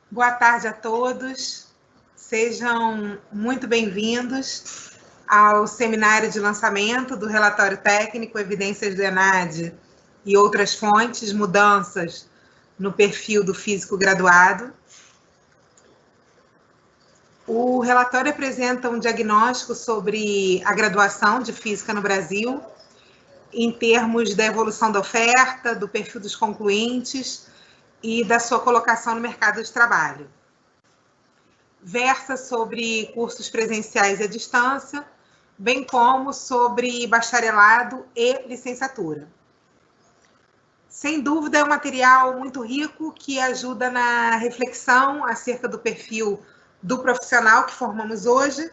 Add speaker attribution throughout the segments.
Speaker 1: Boa tarde a todos, sejam muito bem-vindos ao seminário de lançamento do relatório técnico Evidências do ENAD e outras fontes, mudanças no perfil do físico graduado. O relatório apresenta um diagnóstico sobre a graduação de Física no Brasil, em termos da evolução da oferta, do perfil dos concluintes e da sua colocação no mercado de trabalho. Versa sobre cursos presenciais e à distância, bem como sobre bacharelado e licenciatura. Sem dúvida, é um material muito rico que ajuda na reflexão acerca do perfil do profissional que formamos hoje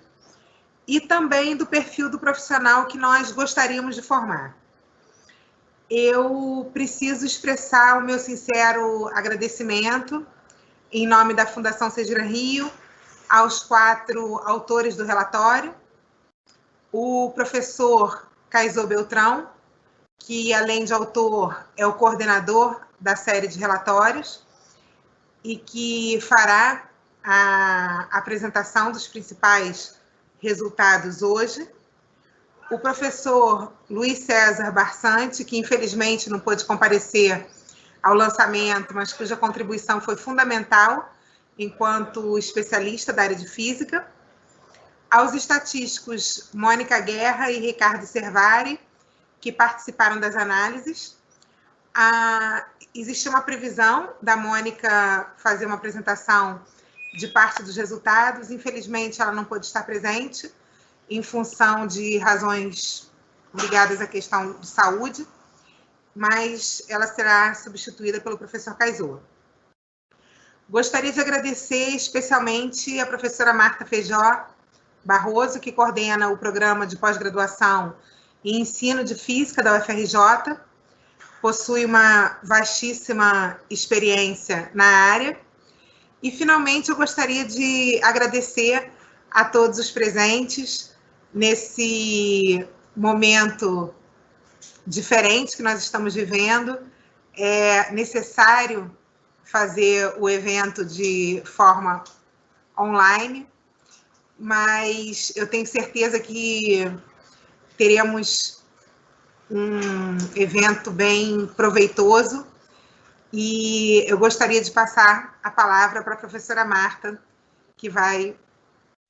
Speaker 1: e também do perfil do profissional que nós gostaríamos de formar. Eu preciso expressar o meu sincero agradecimento, em nome da Fundação Sejira Rio, aos 4 autores do relatório, o professor Kaysô Beltrão, que, além de autor, é o coordenador da série de relatórios e que fará a apresentação dos principais resultados hoje. O professor Luiz César Barsante, que infelizmente não pôde comparecer ao lançamento, mas cuja contribuição foi fundamental enquanto especialista da área de física. Aos estatísticos Mônica Guerra e Ricardo Servari, que participaram das análises. Existe uma previsão da Mônica fazer uma apresentação de parte dos resultados. Infelizmente, ela não pôde estar presente, em função de razões ligadas à questão de saúde, mas ela será substituída pelo professor Kaysô. Gostaria de agradecer especialmente a professora Marta Feijó Barroso, que coordena o programa de pós-graduação e ensino de física da UFRJ, possui uma vastíssima experiência na área. E, finalmente, eu gostaria de agradecer a todos os presentes nesse momento diferente que nós estamos vivendo. É necessário fazer o evento de forma online, mas eu tenho certeza que teremos um evento bem proveitoso e eu gostaria de passar a palavra para a professora Marta, que vai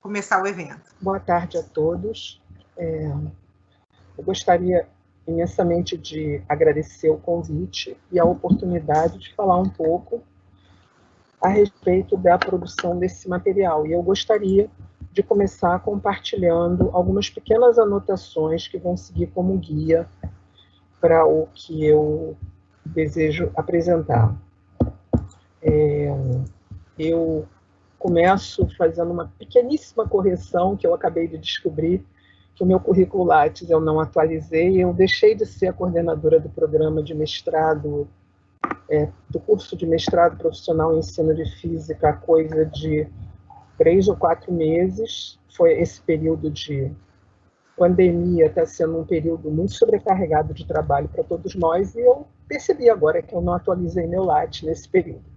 Speaker 1: começar o evento.
Speaker 2: Boa tarde a todos. Eu gostaria imensamente de agradecer o convite e a oportunidade de falar um pouco a respeito da produção desse material. E eu gostaria de começar compartilhando algumas pequenas anotações que vão seguir como guia para o que eu desejo apresentar. Eu começo fazendo uma pequeníssima correção que eu acabei de descobrir, que o meu currículo Lattes eu não atualizei. Eu deixei de ser a coordenadora do programa de mestrado, do curso de mestrado profissional em ensino de física, há coisa de 3 ou 4 meses. Foi esse período de pandemia, está sendo um período muito sobrecarregado de trabalho para todos nós, e eu percebi agora que eu não atualizei meu Lattes nesse período.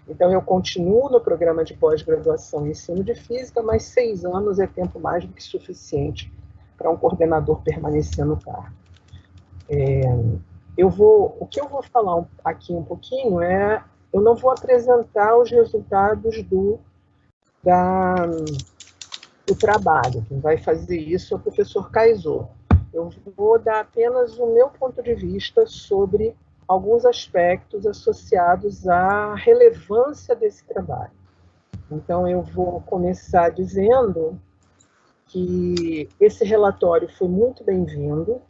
Speaker 2: Então, eu continuo no programa de pós-graduação em ensino de física, mas 6 anos é tempo mais do que suficiente para um coordenador permanecer no cargo. O que eu vou falar aqui um pouquinho eu não vou apresentar os resultados do trabalho. Quem vai fazer isso é o professor Kaysô. Eu vou dar apenas o meu ponto de vista sobre alguns aspectos associados à relevância desse trabalho. Então, eu vou começar dizendo que esse relatório foi muito bem-vindo,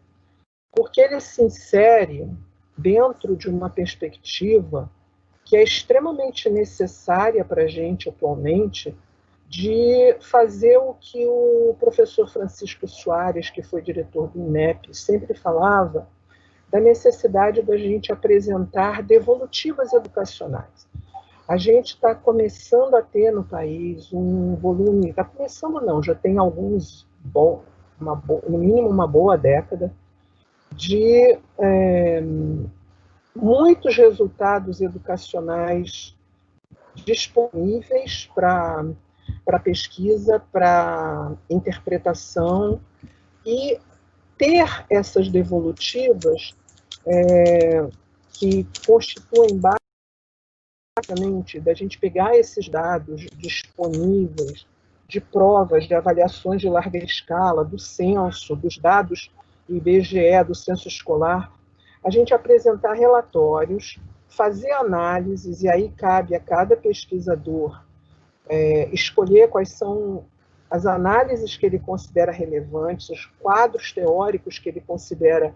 Speaker 2: porque ele se insere dentro de uma perspectiva que é extremamente necessária para a gente atualmente, de fazer o que o professor Francisco Soares, que foi diretor do INEP, sempre falava, da necessidade da gente apresentar devolutivas educacionais. A gente está começando a ter no país um volume, está começando não, já tem alguns, no mínimo uma boa década, de muitos resultados educacionais disponíveis para pesquisa, para interpretação, e ter essas devolutivas que constituem basicamente da gente pegar esses dados disponíveis de provas, de avaliações de larga escala, do censo, dos dados do IBGE, do censo escolar, a gente apresentar relatórios, fazer análises, e aí cabe a cada pesquisador escolher quais são as análises que ele considera relevantes, os quadros teóricos que ele considera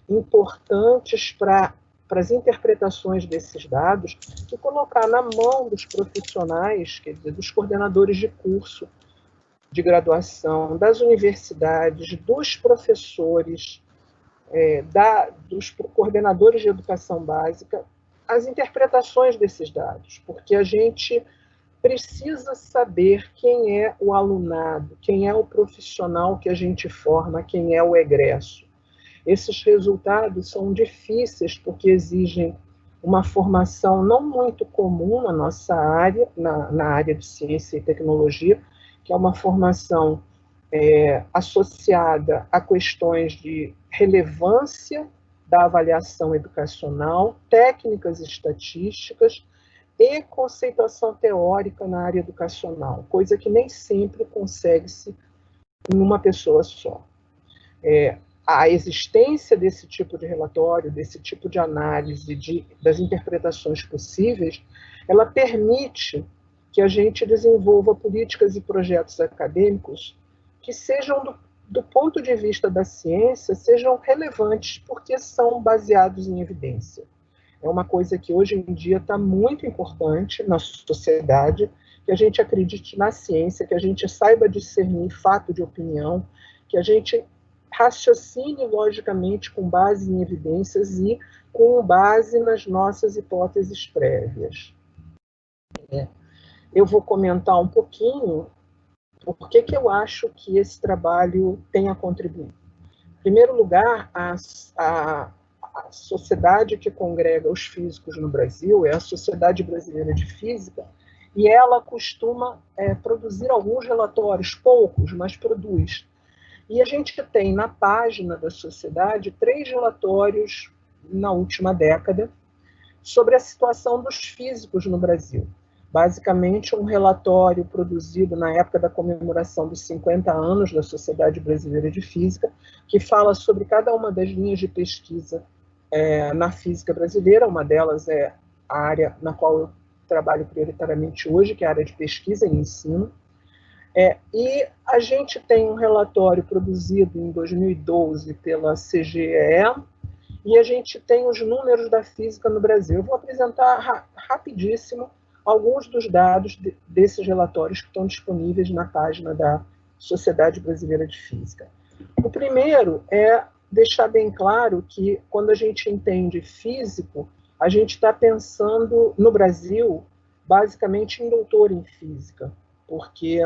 Speaker 2: importantes para as interpretações desses dados, e colocar na mão dos profissionais, quer dizer, dos coordenadores de curso de graduação, das universidades, dos professores, dos coordenadores de educação básica, as interpretações desses dados, porque a gente precisa saber quem é o alunado, quem é o profissional que a gente forma, quem é o egresso. Esses resultados são difíceis porque exigem uma formação não muito comum na nossa área, na área de ciência e tecnologia, que é uma formação associada a questões de relevância da avaliação educacional, técnicas estatísticas e conceituação teórica na área educacional, coisa que nem sempre consegue-se em uma pessoa só. A existência desse tipo de relatório, desse tipo de análise, das interpretações possíveis, ela permite que a gente desenvolva políticas e projetos acadêmicos que sejam, do ponto de vista da ciência, sejam relevantes, porque são baseados em evidência. É uma coisa que hoje em dia está muito importante na sociedade, que a gente acredite na ciência, que a gente saiba discernir fato de opinião, que a gente raciocine logicamente com base em evidências e com base nas nossas hipóteses prévias. Eu vou comentar um pouquinho por que eu acho que esse trabalho tem a contribuir. Em primeiro lugar, a sociedade que congrega os físicos no Brasil é a Sociedade Brasileira de Física, e ela costuma produzir alguns relatórios, poucos, mas produz. E a gente tem na página da sociedade 3 relatórios na última década sobre a situação dos físicos no Brasil. Basicamente, um relatório produzido na época da comemoração dos 50 anos da Sociedade Brasileira de Física, que fala sobre cada uma das linhas de pesquisa na física brasileira. Uma delas é a área na qual eu trabalho prioritariamente hoje, que é a área de pesquisa e ensino. E a gente tem um relatório produzido em 2012 pela CGE, e a gente tem os números da física no Brasil. Eu vou apresentar rapidíssimo alguns dos dados desses relatórios que estão disponíveis na página da Sociedade Brasileira de Física. O primeiro é deixar bem claro que, quando a gente entende físico, a gente está pensando, no Brasil, basicamente em doutor em física, porque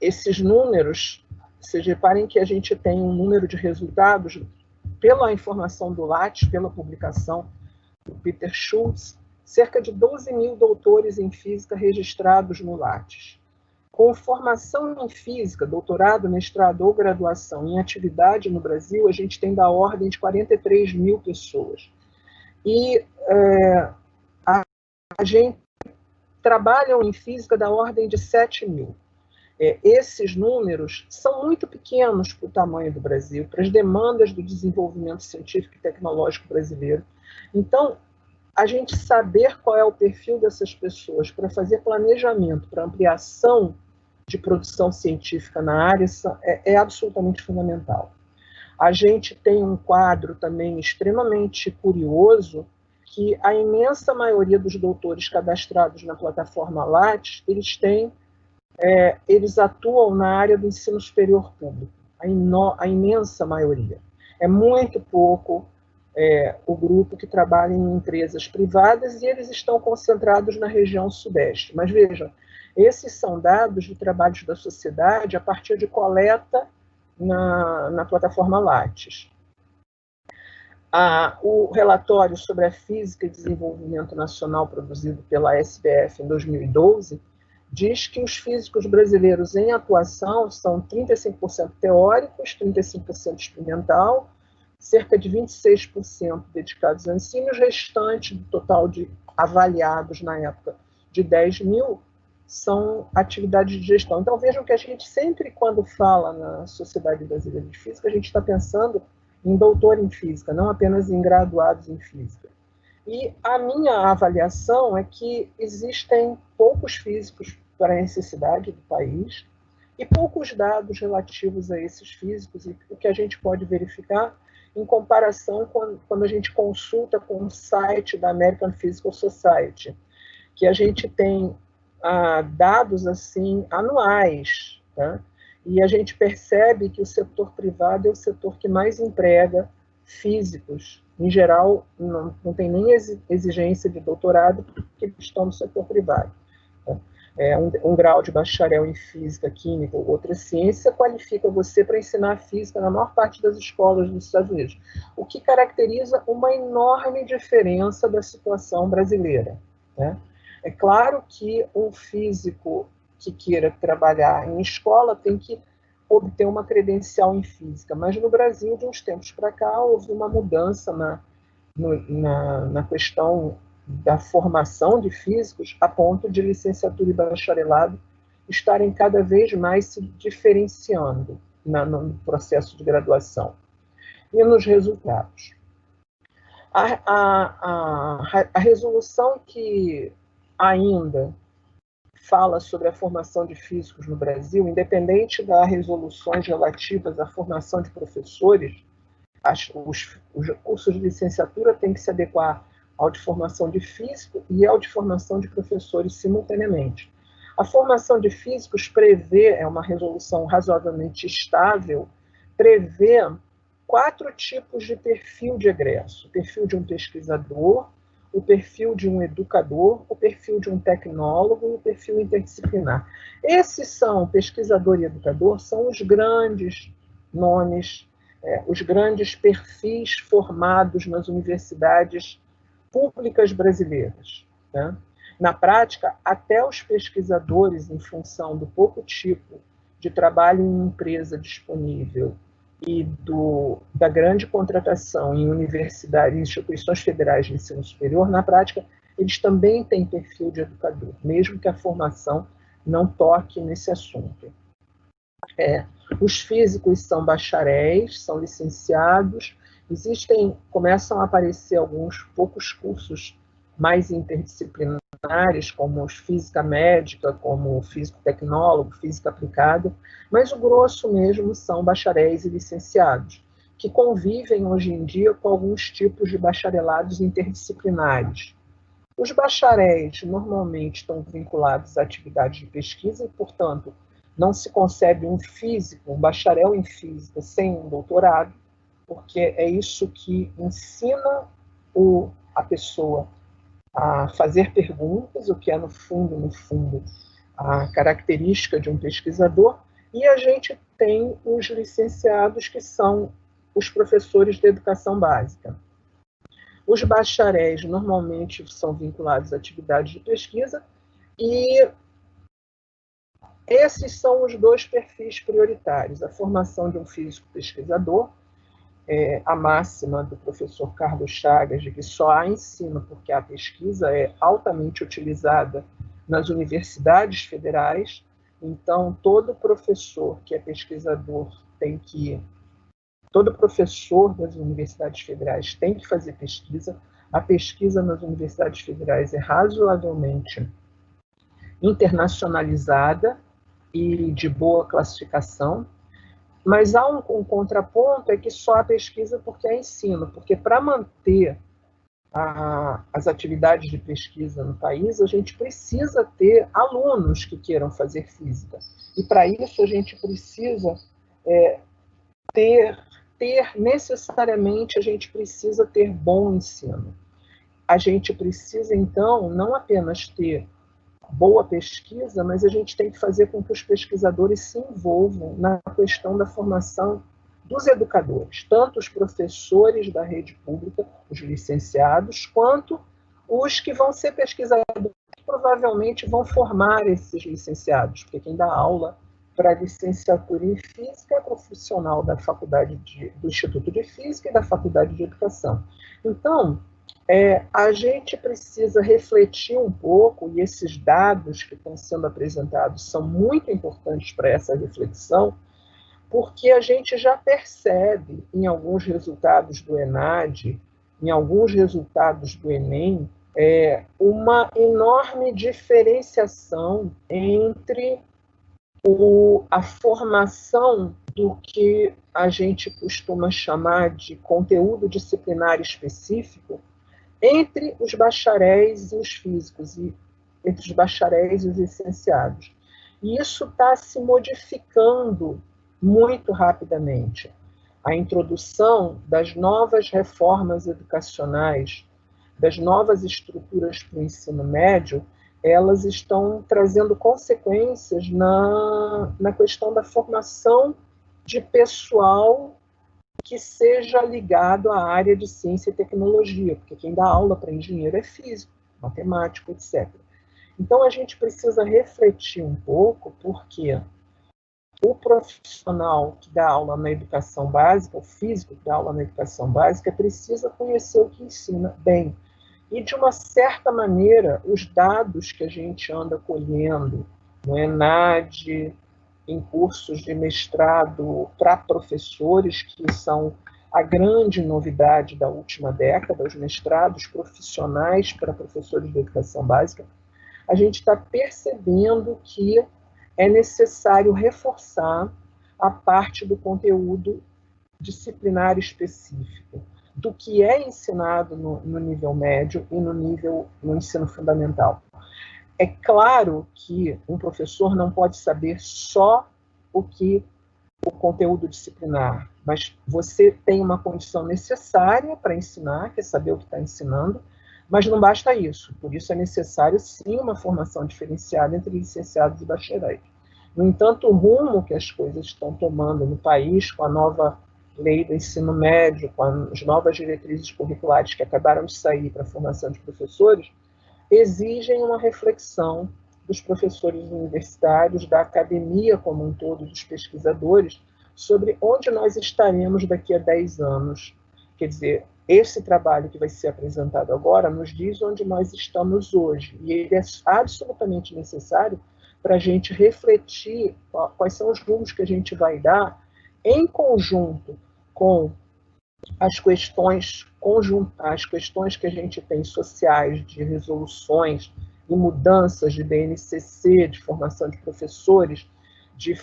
Speaker 2: esses números, vocês reparem que a gente tem um número de resultados, pela informação do Lattes, pela publicação do Peter Schultz, cerca de 12 mil doutores em física registrados no Lattes. Com formação em física, doutorado, mestrado ou graduação em atividade no Brasil, a gente tem da ordem de 43 mil pessoas. E a gente trabalha em física da ordem de 7 mil. Esses números são muito pequenos para o tamanho do Brasil, para as demandas do desenvolvimento científico e tecnológico brasileiro. Então, a gente saber qual é o perfil dessas pessoas para fazer planejamento, para ampliação de produção científica na área, é absolutamente fundamental. A gente tem um quadro também extremamente curioso, que a imensa maioria dos doutores cadastrados na plataforma Lattes, eles atuam na área do ensino superior público, a imensa maioria. É muito pouco o grupo que trabalha em empresas privadas, e eles estão concentrados na região sudeste. Mas vejam, esses são dados de trabalhos da sociedade a partir de coleta na plataforma Lattes. O relatório sobre a Física e Desenvolvimento Nacional produzido pela SBF em 2012 diz que os físicos brasileiros em atuação são 35% teóricos, 35% experimental, cerca de 26% dedicados ao ensino, e os restantes, do total de avaliados na época de 10 mil, são atividades de gestão. Então vejam que a gente sempre, quando fala na Sociedade Brasileira de Física, a gente está pensando em doutor em física, não apenas em graduados em física. E a minha avaliação é que existem poucos físicos para a necessidade do país e poucos dados relativos a esses físicos, e o que a gente pode verificar em comparação quando a gente consulta com o site da American Physical Society, que a gente tem dados assim anuais, tá? E a gente percebe que o setor privado é o setor que mais emprega físicos. Em geral, não tem nem exigência de doutorado, porque estão no setor privado. Tá? Um grau de bacharel em física, química ou outra ciência qualifica você para ensinar física na maior parte das escolas dos Estados Unidos, o que caracteriza uma enorme diferença da situação brasileira. Né? É claro que um físico que queira trabalhar em escola tem que obter uma credencial em física, mas no Brasil, de uns tempos para cá, houve uma mudança na questão da formação de físicos, a ponto de licenciatura e bacharelado estarem cada vez mais se diferenciando no processo de graduação e nos resultados. A resolução que ainda fala sobre a formação de físicos no Brasil, independente das resoluções relativas à formação de professores, os cursos de licenciatura têm que se adequar ao de formação de físico e ao de formação de professores simultaneamente. A formação de físicos prevê, é uma resolução razoavelmente estável, prevê 4 tipos de perfil de egresso: o perfil de um pesquisador, o perfil de um educador, o perfil de um tecnólogo e o perfil interdisciplinar. Esses são, pesquisador e educador, são os grandes nomes, os grandes perfis formados nas universidades públicas brasileiras. Né? Na prática, até os pesquisadores, em função do pouco tipo de trabalho em empresa disponível e da grande contratação em universidades e instituições federais de ensino superior, na prática, eles também têm perfil de educador, mesmo que a formação não toque nesse assunto. Os físicos são bacharéis, são licenciados, começam a aparecer alguns poucos cursos mais interdisciplinares, como os física médica, como físico tecnólogo, física aplicada, mas o grosso mesmo são bacharéis e licenciados, que convivem hoje em dia com alguns tipos de bacharelados interdisciplinares. Os bacharéis normalmente estão vinculados a atividades de pesquisa e, portanto, não se concebe um físico, um bacharel em física sem um doutorado, porque é isso que ensina a pessoa a fazer perguntas, o que é, no fundo, a característica de um pesquisador, e a gente tem os licenciados, que são os professores de educação básica. Os bacharéis normalmente são vinculados a atividades de pesquisa, e esses são os 2 perfis prioritários: a formação de um físico pesquisador, a máxima do professor Carlos Chagas, de que só há ensino porque a pesquisa é altamente utilizada nas universidades federais. Então, todo professor que é pesquisador todo professor das universidades federais tem que fazer pesquisa. A pesquisa nas universidades federais é razoavelmente internacionalizada e de boa classificação. Mas há um contraponto, é que só há pesquisa porque há ensino, porque para manter as atividades de pesquisa no país, a gente precisa ter alunos que queiram fazer física. E para isso a gente precisa necessariamente, a gente precisa ter bom ensino. A gente precisa, então, não apenas ter boa pesquisa, mas a gente tem que fazer com que os pesquisadores se envolvam na questão da formação dos educadores, tanto os professores da rede pública, os licenciados, quanto os que vão ser pesquisadores, que provavelmente vão formar esses licenciados, porque quem dá aula para licenciatura em Física é profissional da do Instituto de Física e da Faculdade de Educação. Então, a gente precisa refletir um pouco, e esses dados que estão sendo apresentados são muito importantes para essa reflexão, porque a gente já percebe em alguns resultados do ENAD, em alguns resultados do Enem, uma enorme diferenciação entre a formação do que a gente costuma chamar de conteúdo disciplinar específico entre os bacharéis e os físicos, e entre os bacharéis e os licenciados. E isso está se modificando muito rapidamente. A introdução das novas reformas educacionais, das novas estruturas para o ensino médio, elas estão trazendo consequências na questão da formação de pessoal que seja ligado à área de ciência e tecnologia, porque quem dá aula para engenheiro é físico, matemático, etc. Então, a gente precisa refletir um pouco, porque o profissional que dá aula na educação básica, o físico que dá aula na educação básica, precisa conhecer o que ensina bem. E, de uma certa maneira, os dados que a gente anda colhendo no ENAD, em cursos de mestrado para professores, que são a grande novidade da última década, os mestrados profissionais para professores de educação básica, a gente está percebendo que é necessário reforçar a parte do conteúdo disciplinar específico, do que é ensinado no nível médio e no ensino fundamental. É claro que um professor não pode saber só o conteúdo disciplinar, mas você tem uma condição necessária para ensinar, que é saber o que está ensinando, mas não basta isso. Por isso é necessário, sim, uma formação diferenciada entre licenciados e bacharéis. No entanto, o rumo que as coisas estão tomando no país, com a nova lei do ensino médio, com as novas diretrizes curriculares que acabaram de sair para a formação de professores, exigem uma reflexão dos professores universitários, da academia como um todo, dos pesquisadores, sobre onde nós estaremos daqui a 10 anos. Quer dizer, esse trabalho que vai ser apresentado agora nos diz onde nós estamos hoje, e ele é absolutamente necessário para a gente refletir quais são os rumos que a gente vai dar em conjunto com as questões que a gente tem sociais, de resoluções e mudanças de BNCC, de formação de professores, de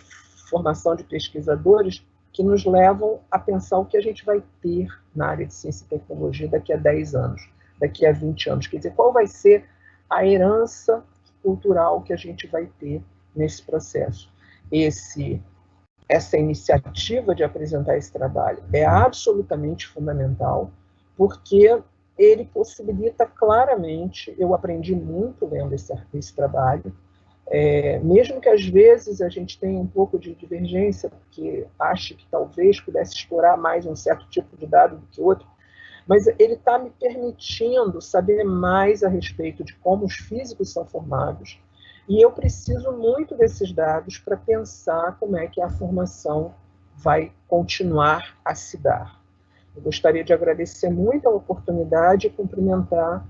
Speaker 2: formação de pesquisadores, que nos levam a pensar o que a gente vai ter na área de ciência e tecnologia daqui a 10 anos, daqui a 20 anos. Quer dizer, qual vai ser a herança cultural que a gente vai ter nesse processo. Essa iniciativa de apresentar esse trabalho é absolutamente fundamental, porque ele possibilita claramente, eu aprendi muito lendo esse trabalho, mesmo que às vezes a gente tenha um pouco de divergência, porque ache que talvez pudesse explorar mais um certo tipo de dado do que outro, mas ele está me permitindo saber mais a respeito de como os físicos são formados, e eu preciso muito desses dados para pensar como é que a formação vai continuar a se dar. Eu gostaria de agradecer muito a oportunidade e cumprimentar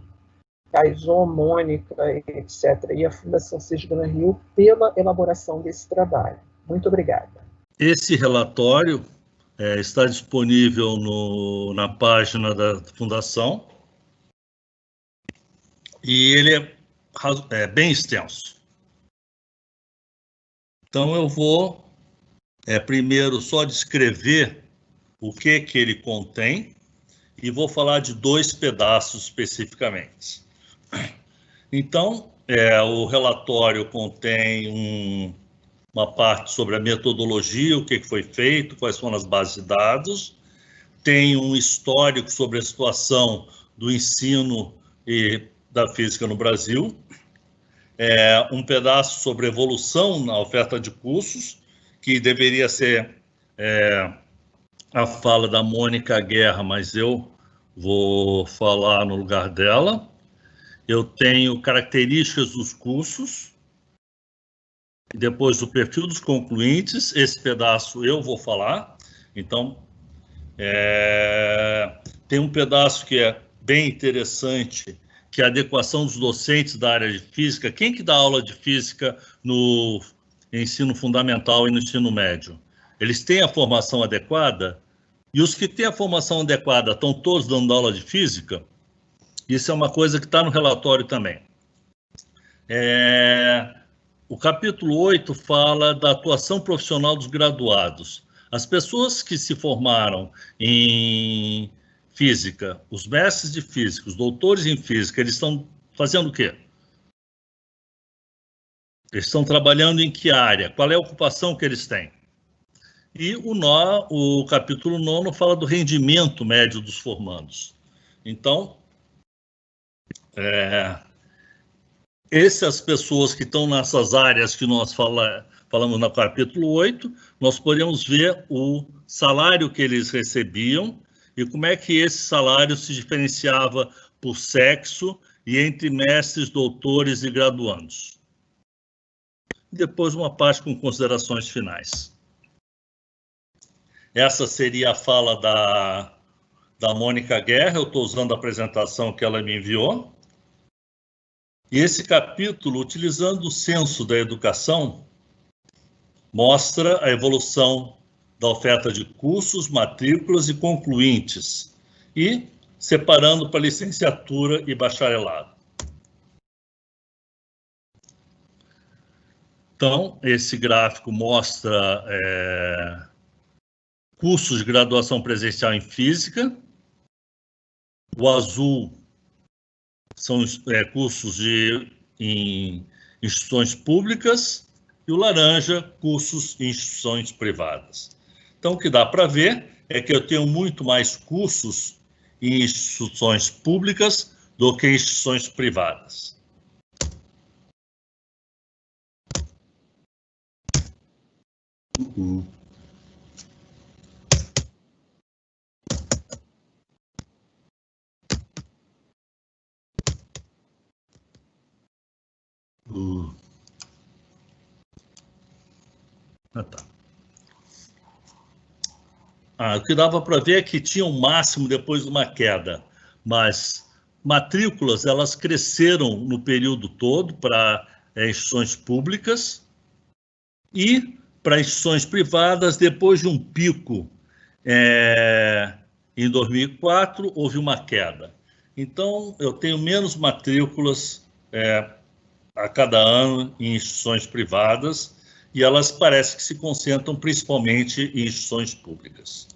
Speaker 2: a Iso, Mônica, etc., e a Fundação Cisgran Rio pela elaboração desse trabalho. Muito obrigada.
Speaker 3: Esse relatório está disponível na página da Fundação e ele é bem extenso. Então, eu vou primeiro só descrever o que ele contém e vou falar de 2 pedaços especificamente. Então, o relatório contém uma parte sobre a metodologia, o que foi feito, quais foram as bases de dados, tem um histórico sobre a situação do ensino e da física no Brasil, um pedaço sobre evolução na oferta de cursos, que deveria ser a fala da Mônica Guerra, mas eu vou falar no lugar dela. Eu tenho características dos cursos, e depois o perfil dos concluintes. Esse pedaço eu vou falar. Então, tem um pedaço que é bem interessante, que é a adequação dos docentes da área de física. Quem que dá aula de física no ensino fundamental e no ensino médio? Eles têm a formação adequada? E os que têm a formação adequada estão todos dando aula de física? Isso é uma coisa que está no relatório também. O capítulo 8 fala da atuação profissional dos graduados. As pessoas que se formaram em física, os mestres de física, os doutores em física, eles estão fazendo o quê? Eles estão trabalhando em que área? Qual é a ocupação que eles têm? E o capítulo 9 fala do rendimento médio dos formandos. Então, essas pessoas que estão nessas áreas que nós falamos no capítulo 8, nós podemos ver o salário que eles recebiam e como é que esse salário se diferenciava por sexo e entre mestres, doutores e graduandos. Depois uma parte com considerações finais. Essa seria a fala da Mônica Guerra. Eu estou usando a apresentação que ela me enviou. E esse capítulo, utilizando o censo da educação, mostra a evolução da oferta de cursos, matrículas e concluintes, e separando para licenciatura e bacharelado. Então, esse gráfico mostra cursos de graduação presencial em física. O azul são cursos em instituições públicas e o laranja, cursos em instituições privadas. Então, o que dá para ver é que eu tenho muito mais cursos em instituições públicas do que em instituições privadas. O que dava para ver é que tinha um máximo depois de uma queda, mas matrículas elas cresceram no período todo para instituições públicas e para instituições privadas. Depois de um pico em 2004, houve uma queda. Então, eu tenho menos matrículas a cada ano em instituições privadas, e elas parecem que se concentram principalmente em instituições públicas.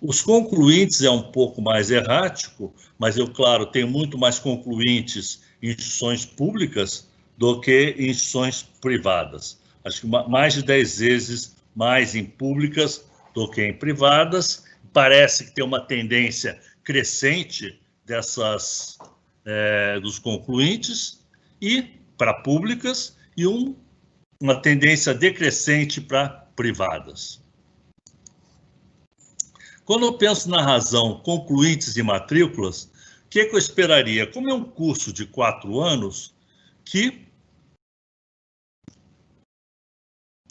Speaker 3: Os concluintes é um pouco mais errático, mas eu, claro, tenho muito mais concluintes em instituições públicas do que em instituições privadas. Acho que mais de 10 vezes mais em públicas do que em privadas. Parece que tem uma tendência crescente dos concluintes e para públicas e uma tendência decrescente para privadas. Quando eu penso na razão concluintes e matrículas, o que eu esperaria? Como é um curso de 4 anos, que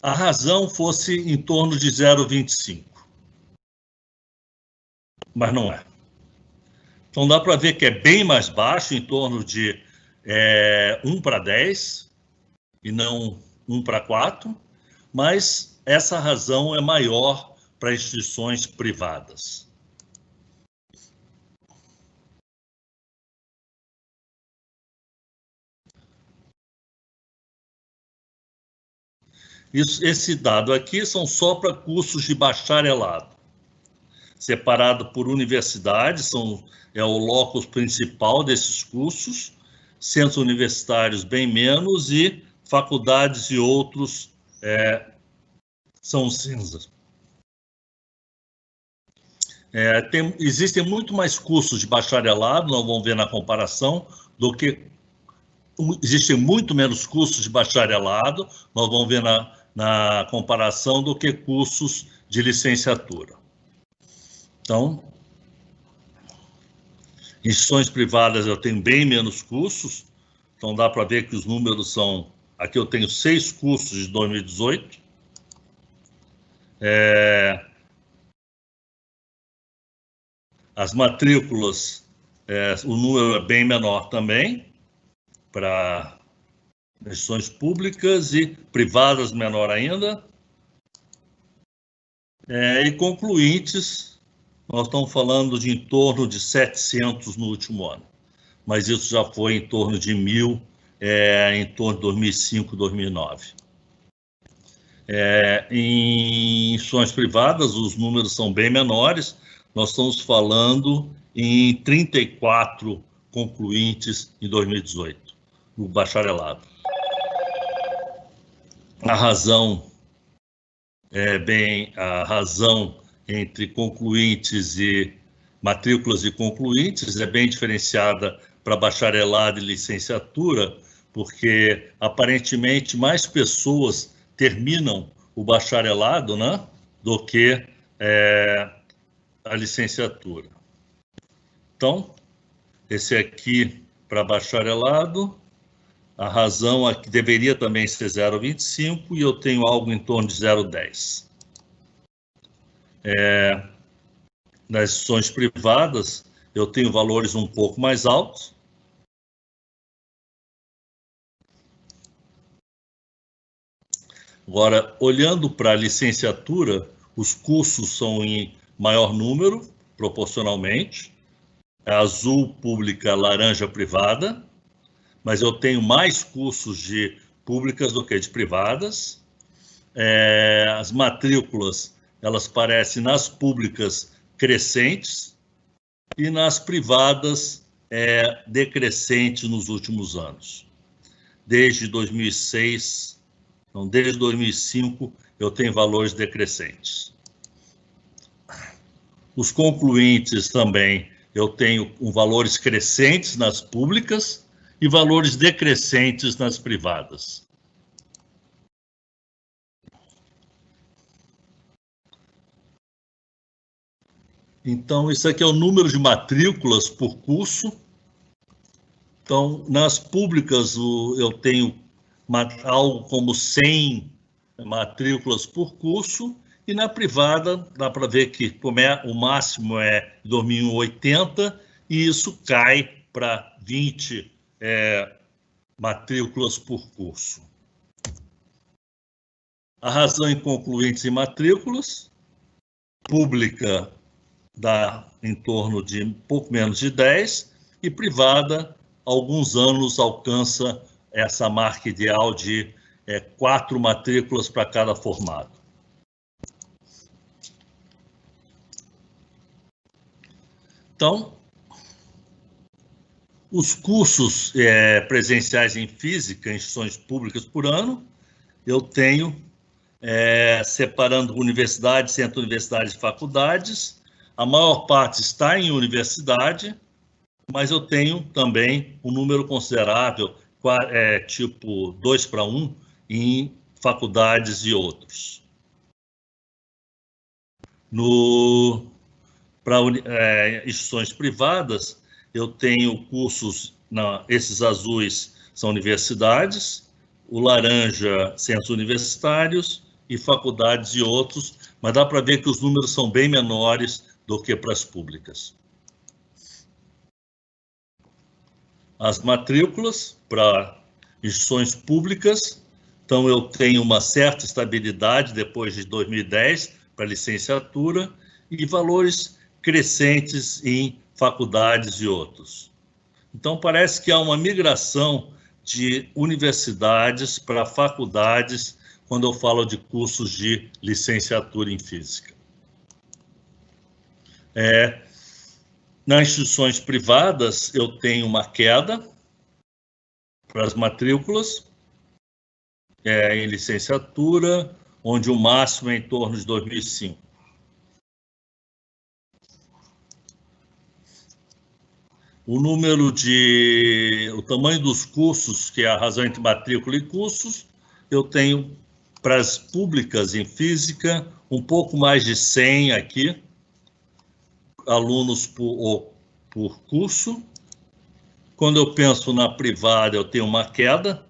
Speaker 3: a razão fosse em torno de 0,25. Mas não é. Então dá para ver que é bem mais baixo, em torno de 1 para 10, e não 1 para 4, mas essa razão é maior para instituições privadas. Esse dado aqui são só para cursos de bacharelado, separado por universidades, é o locus principal desses cursos, centros universitários bem menos, e faculdades e outros são cinzas. Existem muito mais cursos de bacharelado, nós vamos ver na comparação, do que... Existem muito menos cursos de bacharelado, nós vamos ver na comparação, do que cursos de licenciatura. Então, instituições privadas eu tenho bem menos cursos, então dá para ver que os números são... Aqui eu tenho 6 cursos de 2018. As matrículas, o número é bem menor também, para instituições públicas e privadas menor ainda. E concluintes, nós estamos falando de em torno de 700 no último ano, mas isso já foi em torno de 1.000, em torno de 2005, 2009. Em instituições privadas, os números são bem menores, nós estamos falando em 34 concluintes em 2018, no bacharelado. A razão entre concluintes e matrículas e concluintes é bem diferenciada para bacharelado e licenciatura, porque aparentemente mais pessoas terminam o bacharelado, né, do que a licenciatura. Então, esse aqui para bacharelado, a razão aqui deveria também ser 0,25 e eu tenho algo em torno de 0,10. Nas instituições privadas, eu tenho valores um pouco mais altos. Agora, olhando para a licenciatura, os cursos são em maior número, proporcionalmente. Azul pública, laranja privada. Mas eu tenho mais cursos de públicas do que de privadas. As matrículas, elas parecem nas públicas crescentes e nas privadas decrescentes nos últimos anos. Desde 2006, não, desde 2005, eu tenho valores decrescentes. Os concluintes também, eu tenho valores crescentes nas públicas e valores decrescentes nas privadas. Então, isso aqui é o número de matrículas por curso. Então, nas públicas, eu tenho algo como 100 matrículas por curso, e na privada, dá para ver que o máximo é 2.080, e isso cai para 20 matrículas por curso. A razão em concluintes e matrículas, pública dá em torno de pouco menos de 10, e privada, alguns anos alcança essa marca ideal de 4 matrículas para cada formado. Então, os cursos presenciais em física, em instituições públicas por ano, eu tenho, separando universidades, centro-universidades e faculdades, a maior parte está em universidade, mas eu tenho também um número considerável, tipo 2:1, em faculdades e outros. Para instituições privadas, eu tenho cursos, esses azuis são universidades, o laranja, centros universitários e faculdades e outros, mas dá para ver que os números são bem menores do que para as públicas. As matrículas para instituições públicas, então eu tenho uma certa estabilidade depois de 2010 para licenciatura e valores crescentes em faculdades e outros. Então, parece que há uma migração de universidades para faculdades quando eu falo de cursos de licenciatura em física. Nas instituições privadas, eu tenho uma queda para as matrículas em licenciatura, onde o máximo é em torno de 2005. O tamanho dos cursos, que é a razão entre matrícula e cursos, eu tenho Para as públicas em física, um pouco mais de 100 aqui, alunos por curso. Quando eu penso na privada, eu tenho uma queda.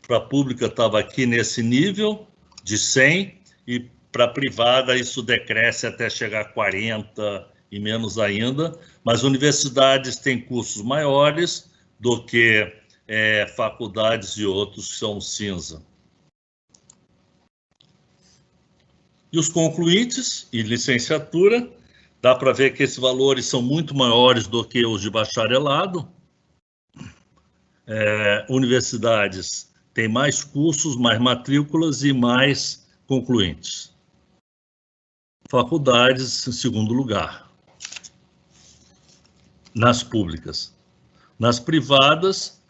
Speaker 3: Para a pública estava aqui nesse nível de 100, e para a privada isso decresce até chegar a 40 e menos ainda, mas universidades têm cursos maiores do que faculdades e outros que são cinza. E os concluintes e licenciatura, dá para ver que esses valores são muito maiores do que os de bacharelado. Universidades têm mais cursos, mais matrículas e mais concluintes. Faculdades, em segundo lugar. Nas públicas. Nas privadas,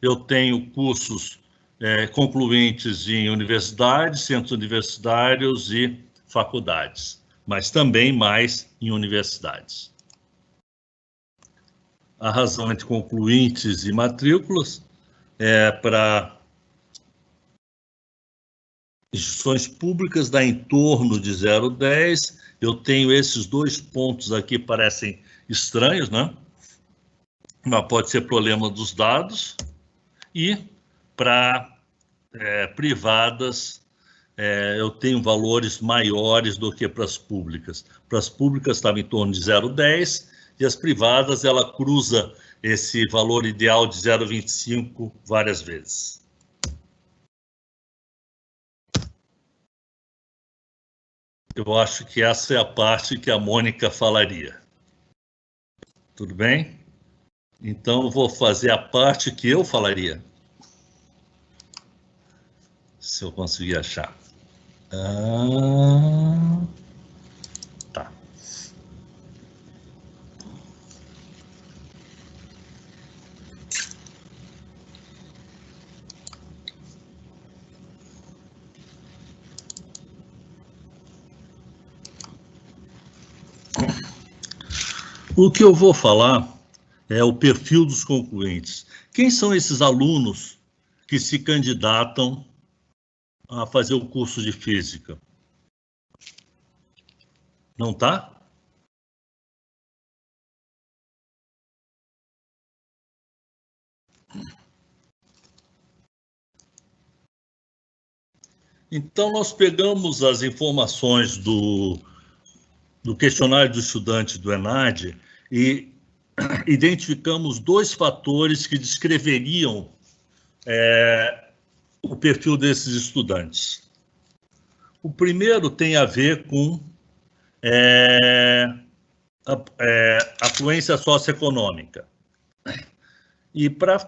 Speaker 3: eu tenho cursos concluintes em universidades, centros universitários e faculdades, mas também mais em universidades. A razão entre concluintes e matrículas é para instituições públicas dá em torno de 0,10. Eu tenho esses dois pontos aqui, parecem estranhos, né? Mas pode ser problema dos dados. E para privadas, eu tenho valores maiores do que para as públicas. Para as públicas estava em torno de 0,10 e as privadas ela cruza esse valor ideal de 0,25 várias vezes. Eu acho que essa é a parte que a Mônica falaria. Tudo bem? Então, eu vou fazer a parte que eu falaria. Se eu conseguir achar. Tá. O que eu vou falar é o perfil dos concluintes. Quem são esses alunos que se candidatam a fazer o curso de física? Não tá? Então, nós pegamos as informações do questionário do estudante do ENAD e identificamos dois fatores que descreveriam o perfil desses estudantes. O primeiro tem a ver com afluência socioeconômica. E para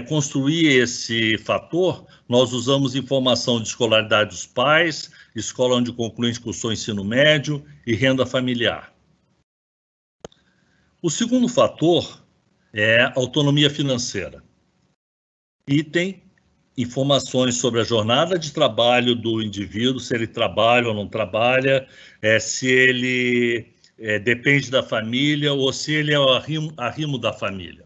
Speaker 3: construir esse fator, nós usamos informação de escolaridade dos pais, escola onde o concluinte cursou ensino médio e renda familiar. O segundo fator é autonomia financeira. E tem informações sobre a jornada de trabalho do indivíduo, se ele trabalha ou não trabalha, se ele depende da família ou se ele é o arrimo da família.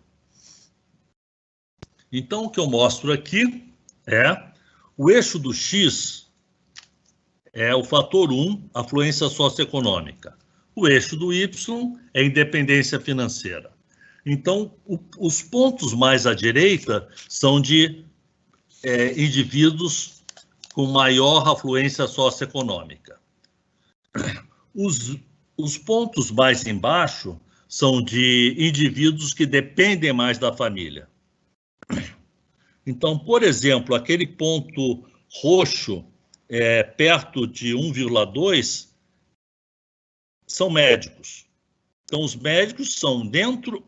Speaker 3: Então, o que eu mostro aqui é o eixo do X é o fator 1, afluência socioeconômica. O eixo do Y é independência financeira. Então, os pontos mais à direita são de indivíduos com maior afluência socioeconômica. Os pontos mais embaixo são de indivíduos que dependem mais da família. Então, por exemplo, aquele ponto roxo perto de 1,2 são médicos. Então, os médicos são, dentro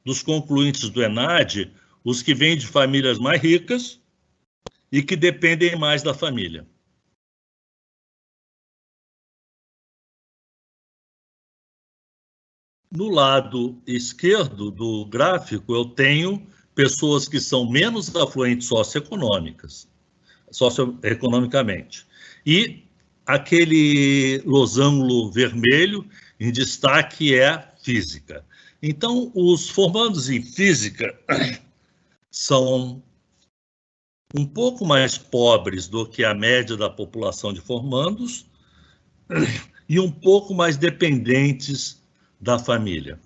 Speaker 3: dos concluintes do ENAD, os que vêm de famílias mais ricas e que dependem mais da família. No lado esquerdo do gráfico, eu tenho pessoas que são menos afluentes socioeconomicamente. E aquele losango vermelho em destaque é física. Então, os formandos em física são um pouco mais pobres do que a média da população de formandos e um pouco mais dependentes da família.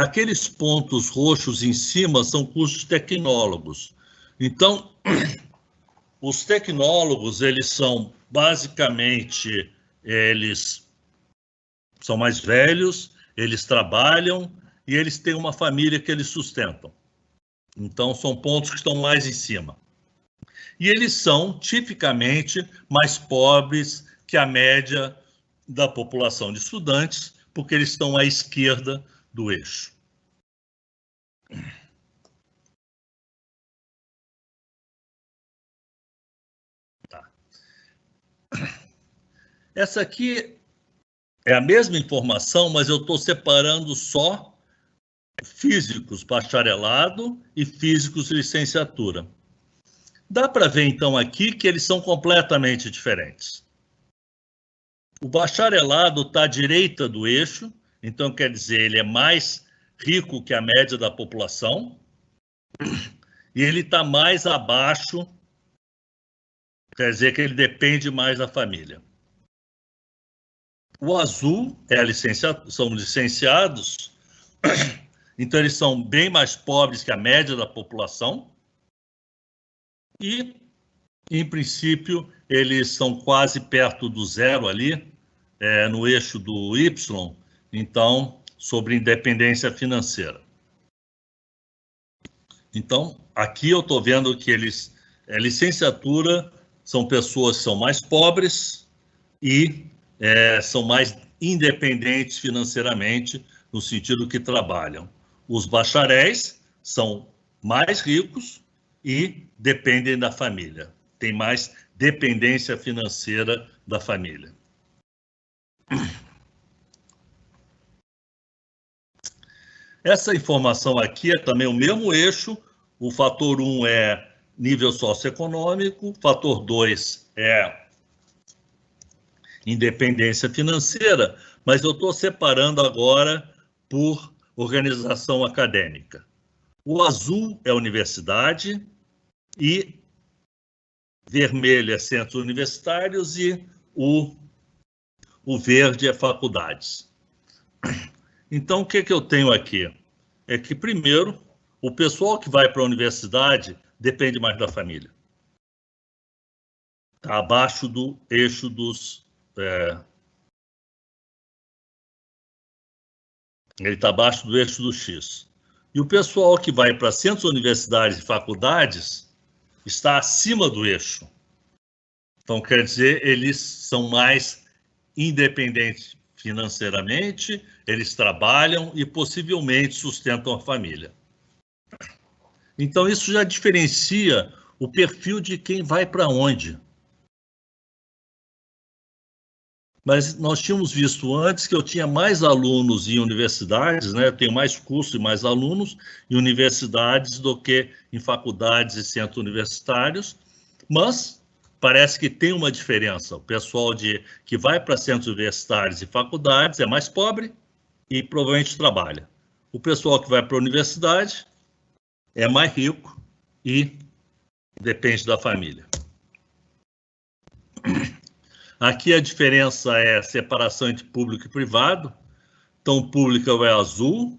Speaker 3: Aqueles pontos roxos em cima são cursos tecnólogos. Então, os tecnólogos, eles são basicamente, eles são mais velhos, eles trabalham e eles têm uma família que eles sustentam. Então, são pontos que estão mais em cima. E eles são, tipicamente, mais pobres que a média da população de estudantes, porque eles estão à esquerda do eixo. Tá. Essa aqui é a mesma informação, mas eu estou separando só físicos bacharelado e físicos licenciatura. Dá para ver, então, aqui que eles são completamente diferentes. O bacharelado está à direita do eixo, então quer dizer, ele é mais rico que a média da população, e ele está mais abaixo, quer dizer que ele depende mais da família. O azul são licenciados, então eles são bem mais pobres que a média da população, e, em princípio, eles são quase perto do zero ali, no eixo do Y, então, sobre independência financeira. Então, aqui eu estou vendo que licenciatura são pessoas que são mais pobres e são mais independentes financeiramente, no sentido que trabalham. Os bacharéis são mais ricos e dependem da família. Tem mais dependência financeira da família. Essa informação aqui é também o mesmo eixo. O fator 1 é nível socioeconômico, fator 2 é independência financeira, mas eu estou separando agora por organização acadêmica. O azul é universidade e vermelho é centros universitários e o verde é faculdades. Então, o que eu tenho aqui? É que, primeiro, o pessoal que vai para a universidade depende mais da família. Está abaixo do eixo dos... ele está abaixo do eixo do X. E o pessoal que vai para centros universitários e faculdades está acima do eixo. Então, quer dizer, eles são mais independentes financeiramente, eles trabalham e possivelmente sustentam a família. Então, isso já diferencia o perfil de quem vai para onde. Mas nós tínhamos visto antes que eu tinha mais alunos em universidades, né? Eu tenho mais cursos e mais alunos em universidades do que em faculdades e centros universitários, mas parece que tem uma diferença. O pessoal que vai para centros universitários e faculdades é mais pobre e provavelmente trabalha. O pessoal que vai para a universidade é mais rico e depende da família. Aqui a diferença é a separação entre público e privado. Então, o público é azul.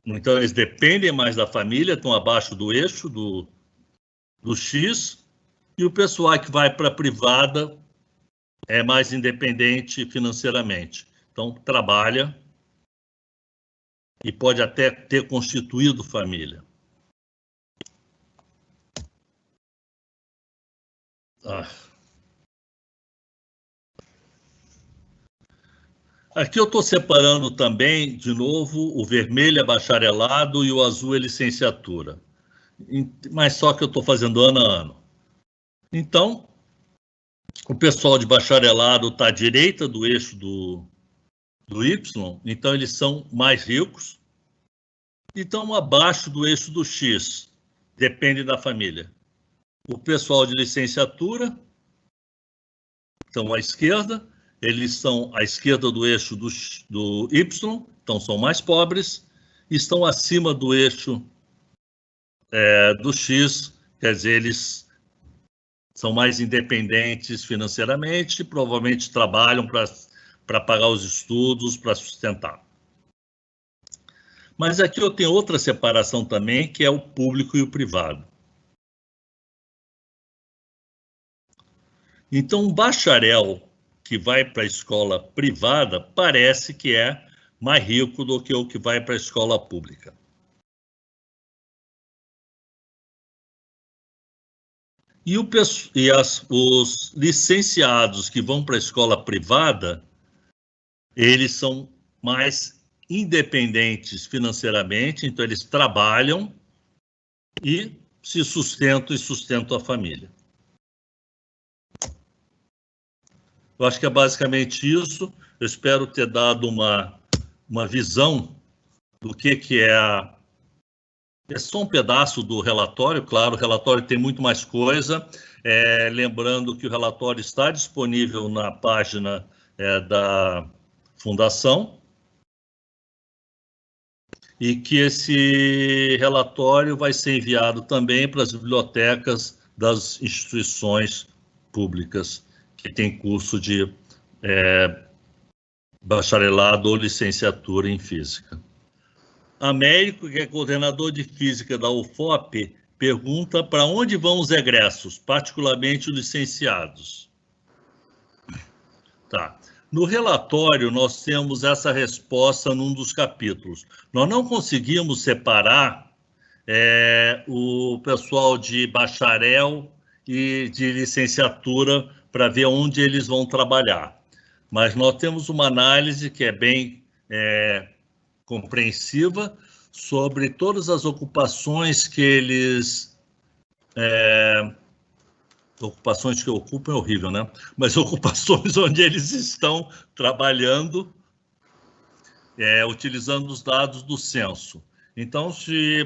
Speaker 3: Então, eles dependem mais da família, estão abaixo do eixo do X. E o pessoal que vai para a privada é mais independente financeiramente. Então, trabalha e pode até ter constituído família. Aqui eu estou separando também, de novo, o vermelho é bacharelado e o azul é licenciatura. Mas só que eu estou fazendo ano a ano. Então, o pessoal de bacharelado está à direita do eixo do Y, então eles são mais ricos. E estão abaixo do eixo do X, depende da família. O pessoal de licenciatura estão à esquerda, eles são à esquerda do eixo do Y, então são mais pobres, estão acima do eixo do X, quer dizer, eles são mais independentes financeiramente, provavelmente trabalham para pagar os estudos, para sustentar. Mas aqui eu tenho outra separação também, que é o público e o privado. Então, um bacharel que vai para a escola privada parece que é mais rico do que o que vai para a escola pública. E os licenciados que vão para a escola privada, eles são mais independentes financeiramente, então eles trabalham e se sustentam e sustentam a família. Eu acho que é basicamente isso. Eu espero ter dado uma visão do que é só um pedaço do relatório. Claro, o relatório tem muito mais coisa. Lembrando que o relatório está disponível na página da Fundação e que esse relatório vai ser enviado também para as bibliotecas das instituições públicas que tem curso de bacharelado ou licenciatura em física. Américo, que é coordenador de física da UFOP, pergunta para onde vão os egressos, particularmente os licenciados. Tá. No relatório, nós temos essa resposta num dos capítulos. Nós não conseguimos separar o pessoal de bacharel e de licenciatura para ver onde eles vão trabalhar. Mas nós temos uma análise que é bem compreensiva sobre todas as ocupações que eles... ocupações que ocupam é horrível, né? Mas ocupações onde eles estão trabalhando, utilizando os dados do censo. Então,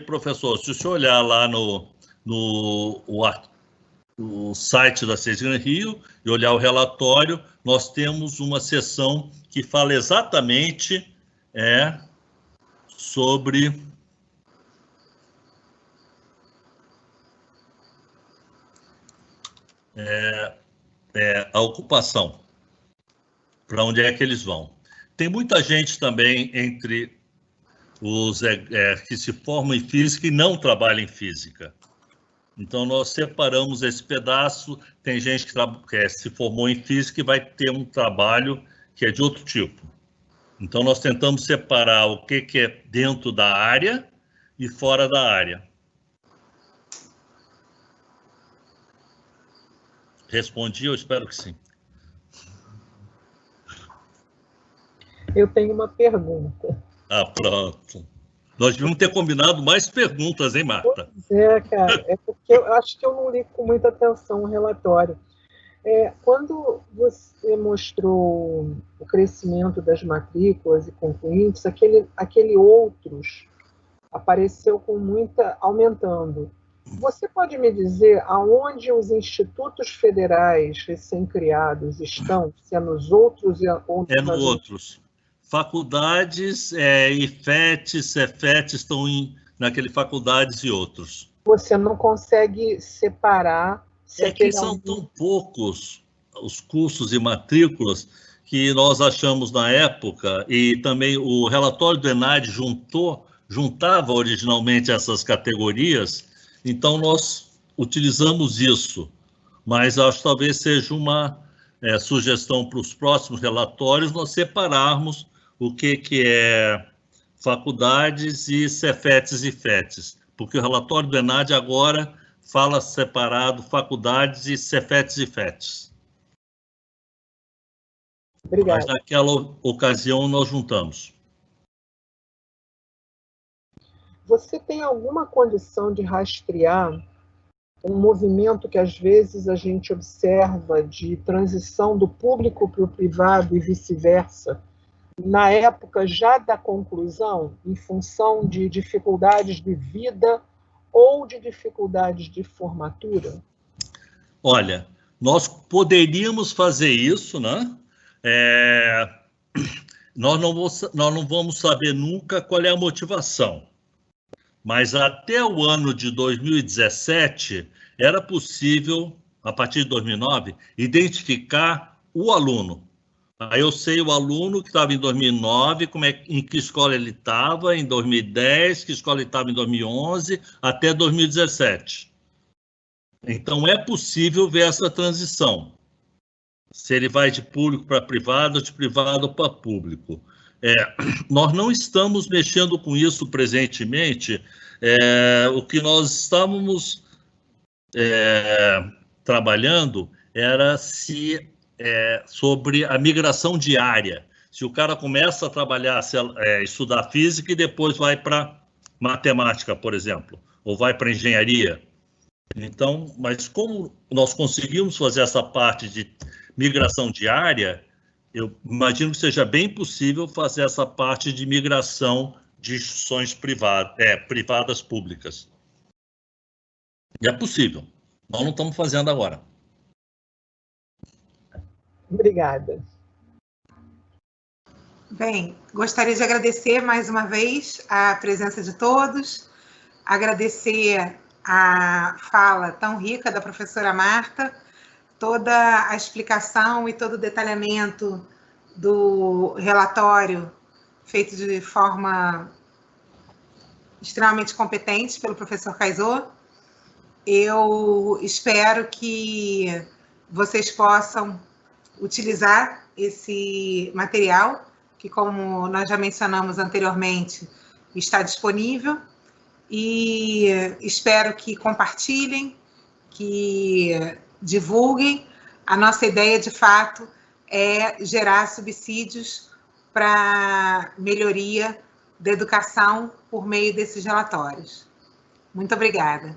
Speaker 3: professor, se o senhor olhar lá no site da CESGRAN Rio e olhar o relatório, nós temos uma seção que fala exatamente sobre a ocupação, para onde é que eles vão. Tem muita gente também entre os que se formam em física e não trabalham em física. Então, nós separamos esse pedaço. Tem gente que se formou em física e vai ter um trabalho que é de outro tipo. Então, nós tentamos separar o que é dentro da área e fora da área. Respondi? Eu espero que sim.
Speaker 2: Eu tenho uma pergunta.
Speaker 3: Ah, pronto. Nós devíamos ter combinado mais perguntas, hein, Marta?
Speaker 2: Pois cara. É porque eu acho que eu não li com muita atenção o relatório. Quando você mostrou o crescimento das matrículas e concluintes, aquele outros apareceu com aumentando. Você pode me dizer aonde os institutos federais recém-criados estão? Se é nos outros ou
Speaker 3: nos outros. Faculdades, IFET, CEFET estão naquele faculdades e outros.
Speaker 2: Você não consegue separar...
Speaker 3: que são tão poucos os cursos e matrículas que nós achamos na época, e também o relatório do ENAD juntava originalmente essas categorias, então nós utilizamos isso. Mas acho que talvez seja uma sugestão para os próximos relatórios nós separarmos o que é faculdades e CEFETs e IFETs, porque o relatório do ENAD agora fala separado faculdades e CEFETs e IFETs.
Speaker 2: Obrigado.
Speaker 3: Mas naquela ocasião nós juntamos.
Speaker 2: Você tem alguma condição de rastrear um movimento que às vezes a gente observa de transição do público para o privado e vice-versa, na época já da conclusão, em função de dificuldades de vida ou de dificuldades de formatura?
Speaker 3: Olha, nós poderíamos fazer isso, né? nós não vamos saber nunca qual é a motivação. Mas até o ano de 2017, era possível, a partir de 2009, identificar o aluno. Aí eu sei o aluno que estava em 2009, em que escola ele estava, em 2010, que escola ele estava em 2011, até 2017. Então, é possível ver essa transição. Se ele vai de público para privado, ou de privado para público. Nós não estamos mexendo com isso presentemente. O que nós estávamos trabalhando era sobre a migração diária. Se o cara começa a trabalhar, estudar física e depois vai para matemática, por exemplo, ou vai para engenharia. Então, mas como nós conseguimos fazer essa parte de migração diária, eu imagino que seja bem possível fazer essa parte de migração de instituições privadas públicas. E é possível. Nós não estamos fazendo agora.
Speaker 2: Obrigada.
Speaker 1: Bem, gostaria de agradecer mais uma vez a presença de todos, agradecer a fala tão rica da professora Marta, toda a explicação e todo o detalhamento do relatório feito de forma extremamente competente pelo professor Kaysô. Eu espero que vocês possam utilizar esse material, que, como nós já mencionamos anteriormente, está disponível, e espero que compartilhem, que divulguem. A nossa ideia, de fato, é gerar subsídios para melhoria da educação por meio desses relatórios. Muito obrigada.